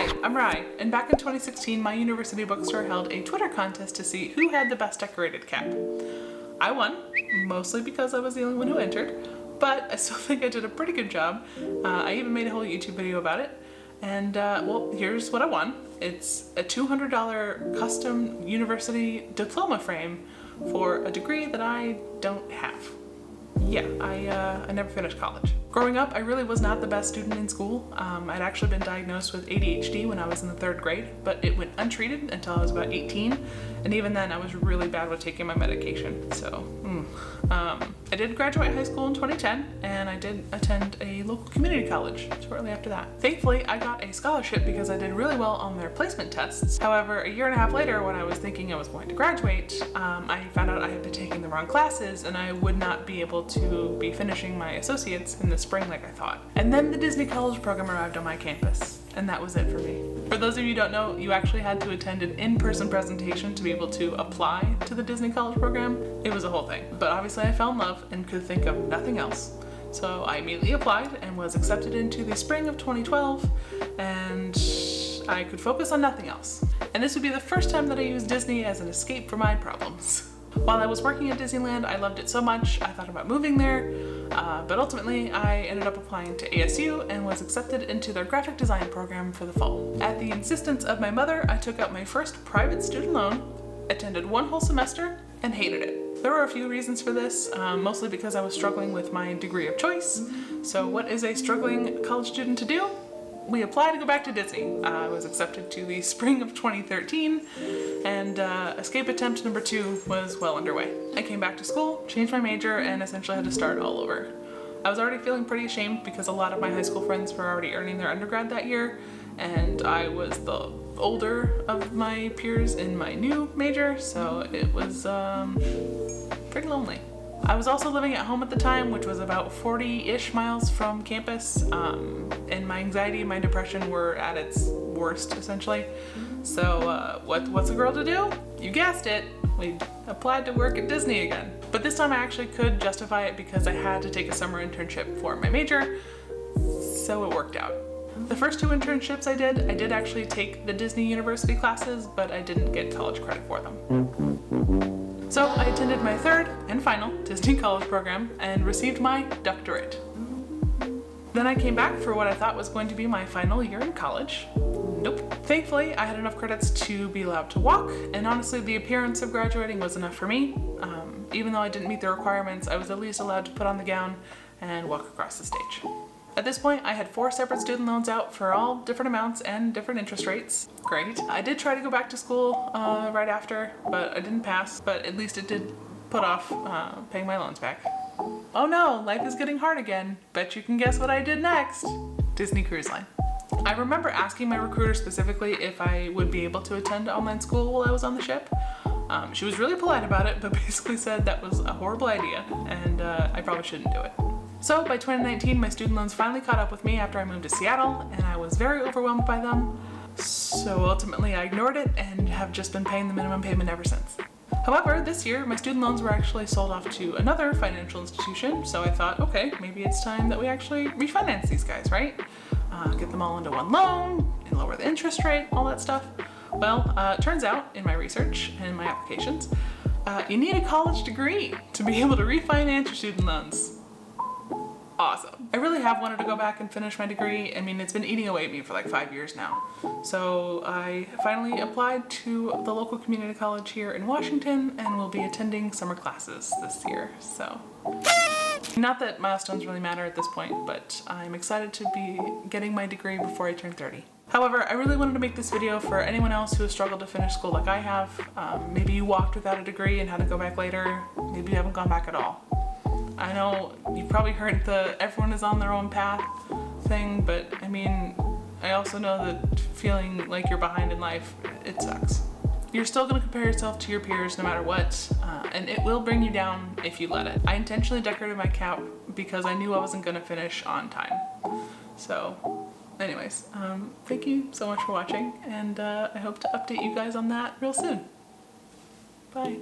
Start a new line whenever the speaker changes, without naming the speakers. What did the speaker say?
Hi, I'm Rai, and back in 2016 my university bookstore held a Twitter contest to see who had the best decorated cap. I won, mostly because I was the only one who entered, but I still think I did a pretty good job. I even made a whole YouTube video about it, and well, here's what I won. It's a $200 custom university diploma frame for a degree that I don't have. Yeah, I never finished college. Growing up, I really was not the best student in school. I'd actually been diagnosed with ADHD when I was in the 3rd grade, but it went untreated until I was about 18, and even then I was really bad with taking my medication, so I did graduate high school in 2010, and I did attend a local community college shortly after that. Thankfully, I got a scholarship because I did really well on their placement tests. However, a year and a half later, when I was thinking I was going to graduate, I found out I had been taking the wrong classes and I would not be able to be finishing my associates in the spring like I thought. And then the Disney College program arrived on my campus, and that was it for me. For those of you who don't know, you actually had to attend an in-person presentation to be able to apply to the Disney College program. It was a whole thing. But obviously I fell in love and could think of nothing else. So I immediately applied and was accepted into the spring of 2012, and I could focus on nothing else. And this would be the first time that I used Disney as an escape for my problems. While I was working at Disneyland, I loved it so much, I thought about moving there, but ultimately I ended up applying to ASU and was accepted into their graphic design program for the fall. At the insistence of my mother, I took out my first private student loan, attended one whole semester, and hated it. There were a few reasons for this, mostly because I was struggling with my degree of choice. So what is a struggling college student to do? We applied to go back to Disney. I was accepted to the spring of 2013, and escape attempt number 2 was well underway. I came back to school, changed my major, and essentially had to start all over. I was already feeling pretty ashamed because a lot of my high school friends were already earning their undergrad that year, and I was the older of my peers in my new major, so it was pretty lonely. I was also living at home at the time, which was about 40-ish miles from campus, and my anxiety and my depression were at its worst, essentially. So what's a girl to do? You guessed it, we applied to work at Disney again. But this time I actually could justify it because I had to take a summer internship for my major, so it worked out. The first 2 internships I did actually take the Disney University classes, but I didn't get college credit for them. So I attended my 3rd and final Disney College program and received my doctorate. Then I came back for what I thought was going to be my final year in college. Nope. Thankfully, I had enough credits to be allowed to walk, and honestly, the appearance of graduating was enough for me. Even though I didn't meet the requirements, I was at least allowed to put on the gown and walk across the stage. At this point, I had 4 separate student loans out for all different amounts and different interest rates. Great. I did try to go back to school right after, but I didn't pass, but at least it did put off paying my loans back. Oh no, life is getting hard again. Bet you can guess what I did next. Disney Cruise Line. I remember asking my recruiter specifically if I would be able to attend online school while I was on the ship. She was really polite about it, but basically said that was a horrible idea, and I probably shouldn't do it. So by 2019, my student loans finally caught up with me after I moved to Seattle, and I was very overwhelmed by them. So ultimately I ignored it and have just been paying the minimum payment ever since. However, this year my student loans were actually sold off to another financial institution, so I thought, okay, maybe it's time that we actually refinance these guys, right? Get them all into one loan and lower the interest rate, all that stuff. Well, it turns out in my research and my applications, you need a college degree to be able to refinance your student loans. Awesome. I really have wanted to go back and finish my degree. I mean, it's been eating away at me for like 5 years now. So I finally applied to the local community college here in Washington and will be attending summer classes this year, so. Not that milestones really matter at this point, but I'm excited to be getting my degree before I turn 30. However, I really wanted to make this video for anyone else who has struggled to finish school like I have. Maybe you walked without a degree and had to go back later. Maybe you haven't gone back at all. I know you've probably heard the everyone is on their own path thing, but I mean, I also know that feeling like you're behind in life, it sucks. You're still going to compare yourself to your peers no matter what, and it will bring you down if you let it. I intentionally decorated my cap because I knew I wasn't going to finish on time. So anyways, thank you so much for watching, and I hope to update you guys on that real soon. Bye.